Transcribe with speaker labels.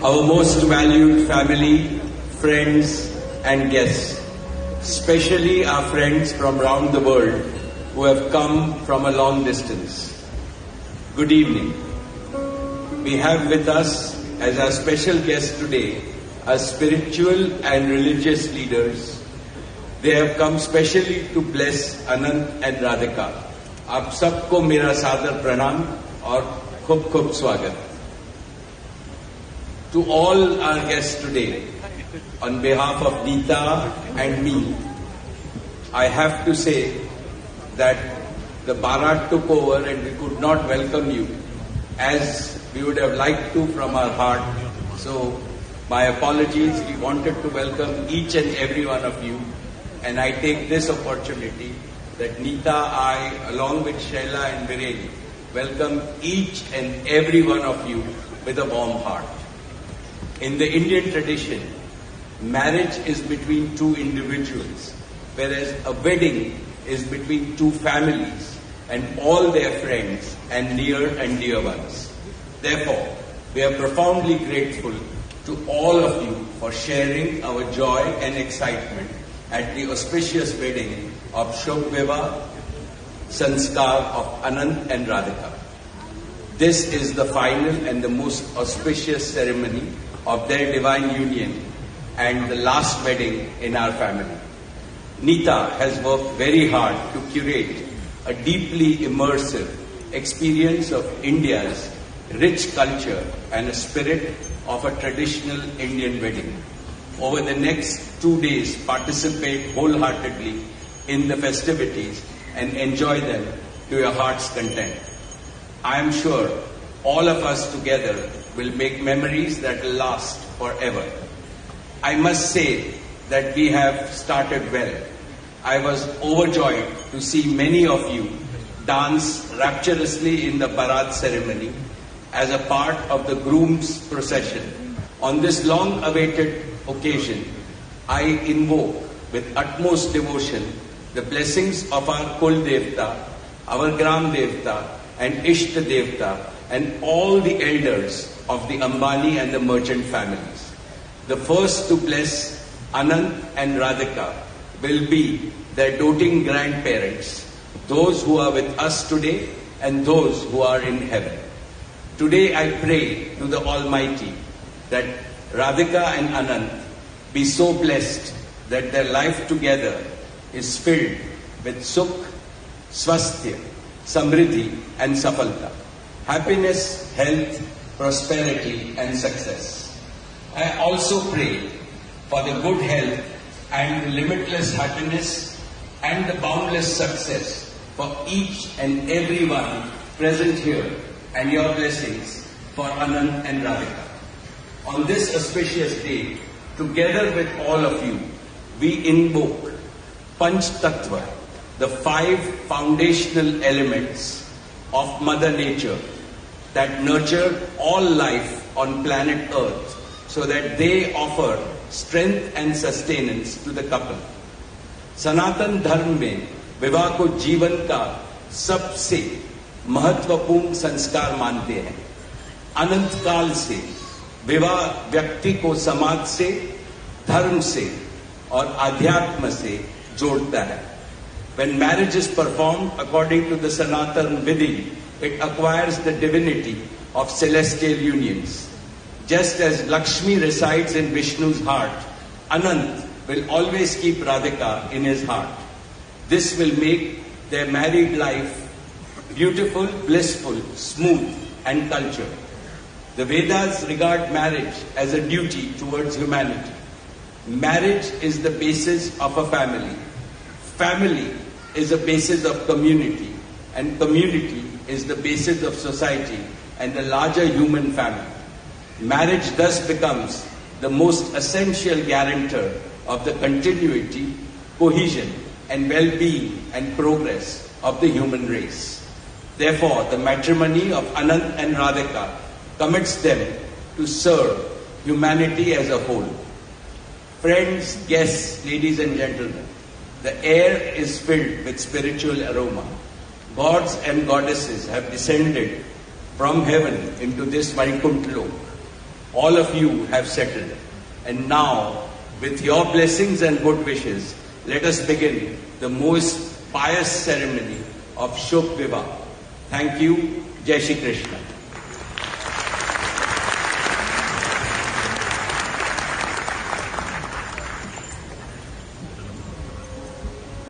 Speaker 1: Our most valued family, friends and guests, especially our friends from around the world who have come from a long distance. Good evening. We have with us as our special guests today our spiritual and religious leaders. They have come specially to bless Anant and Radhika. आप सबको मेरा सादर प्रणाम और खूब खूब स्वागत. To all our guests today, on behalf of Neeta and me, I have to say that the Bharat took over and we could not welcome you as we would have liked to from our heart. So, my apologies. We wanted to welcome each and every one of you, and I take this opportunity that Neeta, I, along with Shaila and Viren, welcome each and every one of you with a warm heart. In the Indian tradition, marriage is between two individuals, whereas a wedding is between two families and all their friends and near and dear ones. Therefore, we are profoundly grateful to all of you for sharing our joy and excitement at the auspicious wedding of Shubh Vivah Sanskar of Anant and Radhika. This is the final and the most auspicious ceremony of their divine union and the last wedding in our family. Neeta has worked very hard to curate a deeply immersive experience of India's rich culture and a spirit of a traditional Indian wedding. Over the next 2 days, participate wholeheartedly in the festivities and enjoy them to your heart's content. I am sure all of us together will make memories that will last forever. I must say that we have started well. I was overjoyed to see many of you dance rapturously in the Bharat ceremony as a part of the groom's procession. On this long-awaited occasion, I invoke with utmost devotion the blessings of our Kul Devta, our Gram Devta and Ishta Devta and all the elders of the Ambani and the merchant families. The first to bless Anant and Radhika will be their doting grandparents, those who are with us today and those who are in heaven. Today I pray to the Almighty that Radhika and Anant be so blessed that their life together is filled with Sukh, Swasthya, Samriddhi and Safalta. Happiness, health, prosperity and success. I also pray for the good health and the limitless happiness and the boundless success for each and every one present here and your blessings for Anant and Radhika. On this auspicious day, together with all of you, we invoke Panch Tattva, the 5 foundational elements of Mother Nature that nurture all life on planet Earth so that they offer strength and sustenance to the couple. Sanatan Dharma में विवाह को जीवन का सबसे महत्वपूर्ण संस्कार मानते हैं. अनंत काल से विवाह व्यक्ति को समाज से, धर्म से और आध्यात्म से जोड़ता है. When marriage is performed according to the Sanatan Vidhi, it acquires the divinity of celestial unions. Just as Lakshmi resides in Vishnu's heart, Anant will always keep Radhika in his heart. This will make their married life beautiful, blissful, smooth and cultured. The Vedas regard marriage as a duty towards humanity. Marriage is the basis of a family. Family is the basis of community, and community is the basis of society and the larger human family. Marriage thus becomes the most essential guarantor of the continuity, cohesion and well-being and progress of the human race. Therefore, the matrimony of Anant and Radhika commits them to serve humanity as a whole. Friends, guests, ladies and gentlemen, the air is filled with spiritual aroma. Gods and goddesses have descended from heaven into this Vaikuntha Lok. all of you have settled. And now, with your blessings and good wishes, let us begin the most pious ceremony of Shubh Vivah. Thank you. Jai Shri Krishna.